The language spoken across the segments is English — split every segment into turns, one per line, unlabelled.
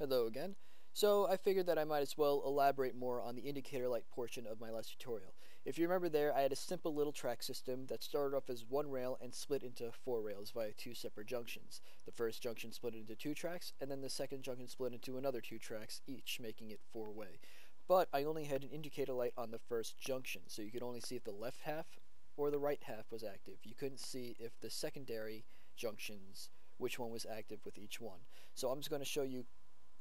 Hello again. So I figured that I might as well elaborate more on the indicator light portion of my last tutorial. If you remember there, I had a simple little track system that started off as one rail and split into 4 rails via 2 separate junctions. The first junction split into 2 tracks, and then the second junction split into another 2 tracks each, making it 4-way. But I only had an indicator light on the first junction, so you could only see if the left half or the right half was active. You couldn't see if the secondary junctions, which one was active with each one. So I'm just going to show you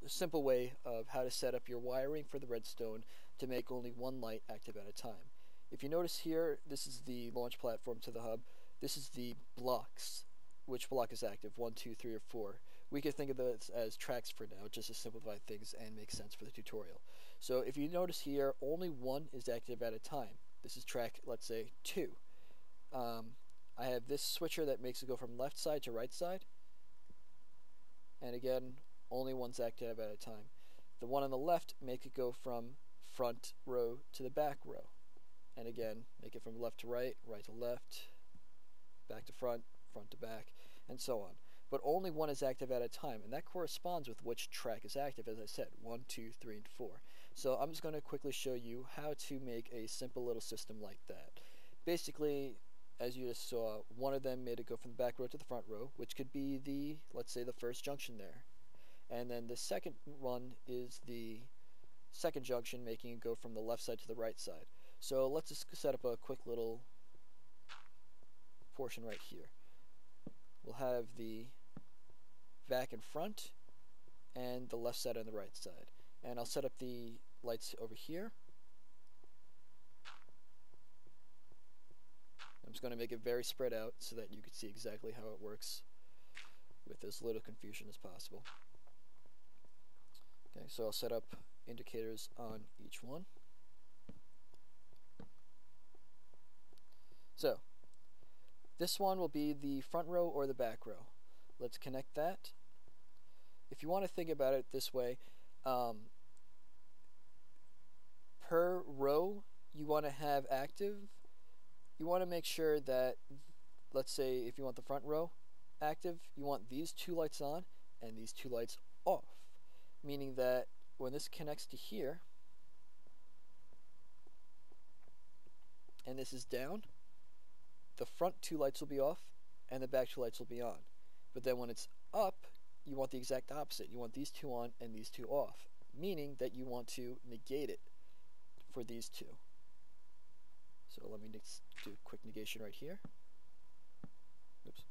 a simple way of how to set up your wiring for the redstone to make only one light active at a time. If you notice here, this is the launch platform to the hub. This is the blocks. Which block is active? 1, 2, 3, or 4. We could think of this as tracks for now, just to simplify things and make sense for the tutorial. So if you notice here, only one is active at a time. This is track, let's say, 2. I have this switcher that makes it go from left side to right side. And again, only one's active at a time. The one on the left, make it go from front row to the back row. And again, make it from left to right, right to left, back to front, front to back, and so on. But only one is active at a time, and that corresponds with which track is active, as I said, 1, 2, 3, and 4. So I'm just going to quickly show you how to make a simple little system like that. Basically, as you just saw, one of them made it go from the back row to the front row, which could be the, let's say, the first junction there. And then the second one is the second junction, making it go from the left side to the right side. So let's just set up a quick little portion right here. We'll have the back and front and the left side and the right side. And I'll set up the lights over here. I'm just going to make it very spread out so that you can see exactly how it works with as little confusion as possible. Okay, so I'll set up indicators on each one. So, this one will be the front row or the back row. Let's connect that. If you want to think about it this way, per row you want to have active, you want to make sure that, let's say if you want the front row active, you want these 2 lights on and these 2 lights off. Meaning that when this connects to here, and this is down, the front 2 lights will be off, and the back 2 lights will be on. But then when it's up, you want the exact opposite. You want these 2 on and these 2 off, meaning that you want to negate it for these 2. So let me do a quick negation right here. Oops.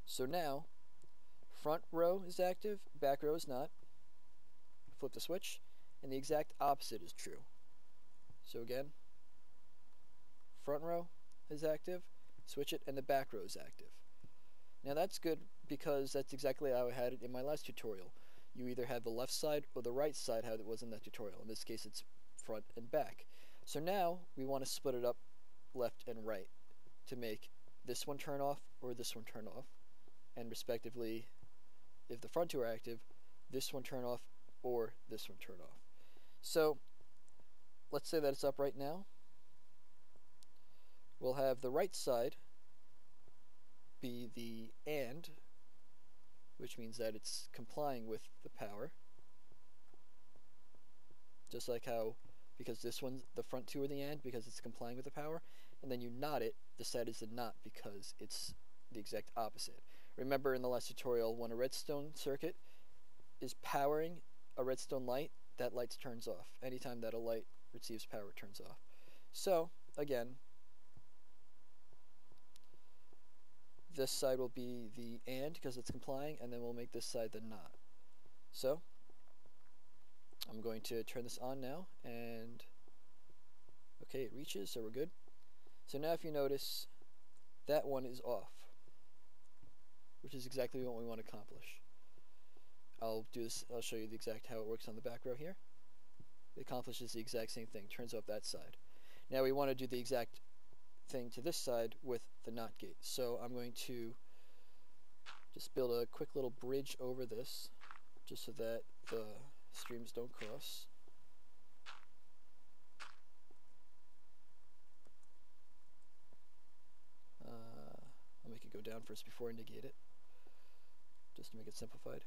So now, front row is active, back row is not. Flip the switch, and the exact opposite is true. So again, front row is active, switch it, and the back row is active. Now that's good because that's exactly how I had it in my last tutorial. You either have the left side or the right side how it was in that tutorial. In this case it's front and back. So now we want to split it up left and right to make this one turn off or this one turn off. And respectively, if the front 2 are active, this one turn off or this one turn off. So let's say that it's up right now. We'll have the right side be the AND, which means that it's complying with the power. Just like how, because this one's, the front 2 are the AND because it's complying with the power, and then you NOT it, the side is the NOT because it's the exact opposite. Remember in the last tutorial, when a redstone circuit is powering a redstone light, that light turns off. Anytime that a light receives power, it turns off. So, again, this side will be the AND because it's complying, and then we'll make this side the NOT. So, I'm going to turn this on now, and okay, it reaches, so we're good. So now if you notice, that one is off, which is exactly what we want to accomplish. I'll show you the exact how it works on the back row here. It accomplishes the exact same thing, turns off that side. Now we want to do the exact thing to this side with the NOT gate. So I'm going to just build a quick little bridge over this, just so that the streams don't cross. I'll make it go down first before I negate it. just to make it simplified.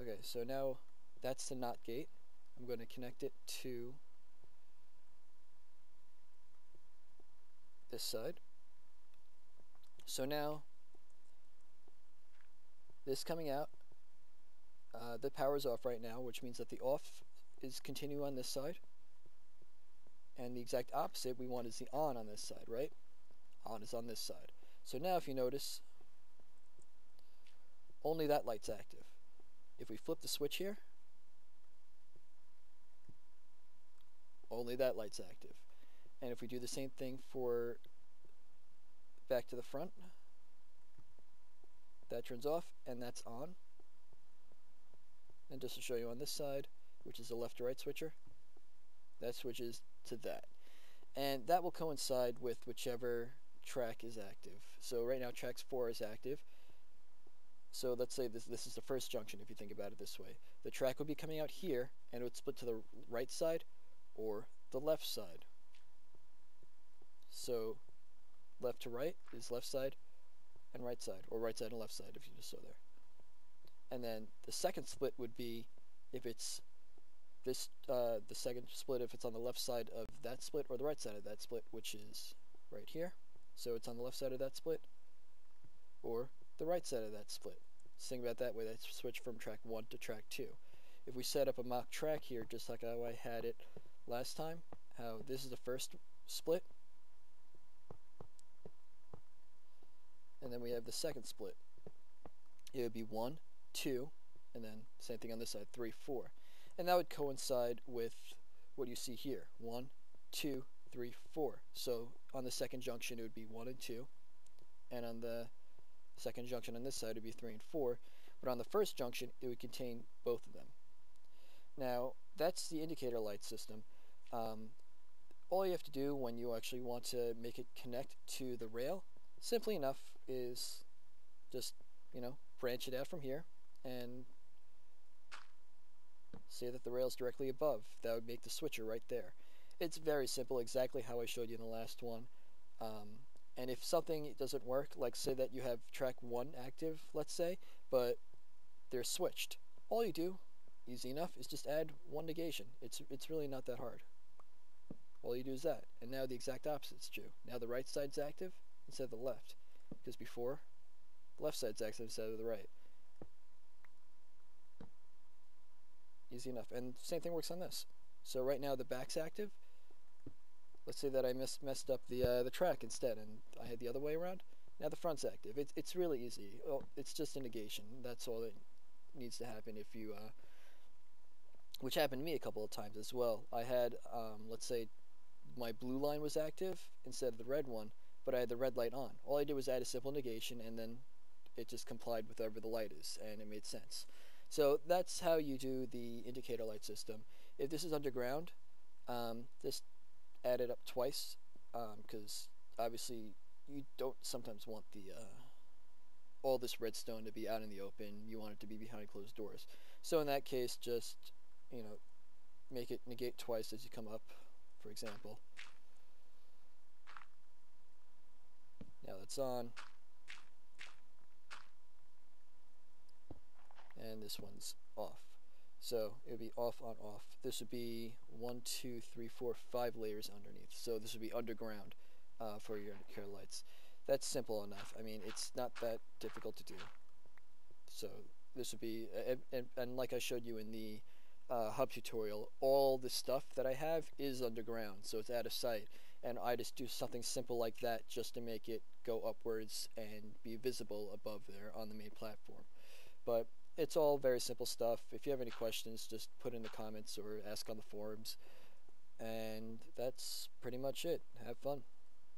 Okay, so now that's the NOT gate. I'm going to connect it to this side. So now this coming out, the power is off right now, which means that the off is continue on this side, and the exact opposite we want is the on this side, right? On is on this side. So now if you notice, only that light's active. If we flip the switch here, only that light's active. And if we do the same thing for back to the front, that turns off and that's on. And just to show you on this side, which is the left to right switcher, that switches to that. And that will coincide with whichever track is active. So right now track 4 is active. So let's say this is the first junction, if you think about it this way. The track would be coming out here, and it would split to the right side or the left side. So left to right is left side and right side, or right side and left side if you just saw there. And then the second split would be if it's this, the second split if it's on the left side of that split or the right side of that split, which is right here. So it's on the left side of that split or the right side of that split. Just think about that way, that switch from track 1 to track 2. If we set up a mock track here, just like how I had it last time, how this is the first split, and then we have the second split. It would be 1, 2, and then same thing on this side, 3, 4. And that would coincide with what you see here, 1, 2, 3, 4. So on the second junction it would be 1 and 2, and on the second junction on this side would be 3 and 4, but on the first junction it would contain both of them. Now that's the indicator light system. All you have to do when you actually want to make it connect to the rail, simply enough, is just, branch it out from here and say that the rail is directly above. That would make the switcher right there. It's very simple, exactly how I showed you in the last one. And if something doesn't work, like say that you have track 1 active, let's say, but they're switched, all you do, easy enough, is just add 1 negation. It's really not that hard. All you do is that, and now the exact opposite's true. Now the right side's active instead of the left, because before, the left side's active instead of the right. Easy enough. And same thing works on this. So right now the back's active. Let's say that I messed up the track instead, and I had the other way around. Now the front's active. It's really easy. Well, it's just a negation. That's all that needs to happen if you, which happened to me a couple of times as well. I had, let's say, my blue line was active instead of the red one, but I had the red light on. All I did was add a simple negation, and then it just complied with whatever the light is, and it made sense. So that's how you do the indicator light system. If this is underground, just add it up twice, because obviously you don't sometimes want the all this redstone to be out in the open. You want it to be behind closed doors. So in that case, just make it negate twice as you come up, for example. Now that's on. And this one's off. So it would be off, on, off. This would be 1, 2, 3, 4, 5 layers underneath. So this would be underground for your indicator lights. That's simple enough. I mean, it's not that difficult to do. So this would be, and like I showed you in the hub tutorial, all the stuff that I have is underground, so it's out of sight. And I just do something simple like that just to make it go upwards and be visible above there on the main platform. But it's all very simple stuff. If you have any questions, just put in the comments or ask on the forums. And that's pretty much it. Have fun.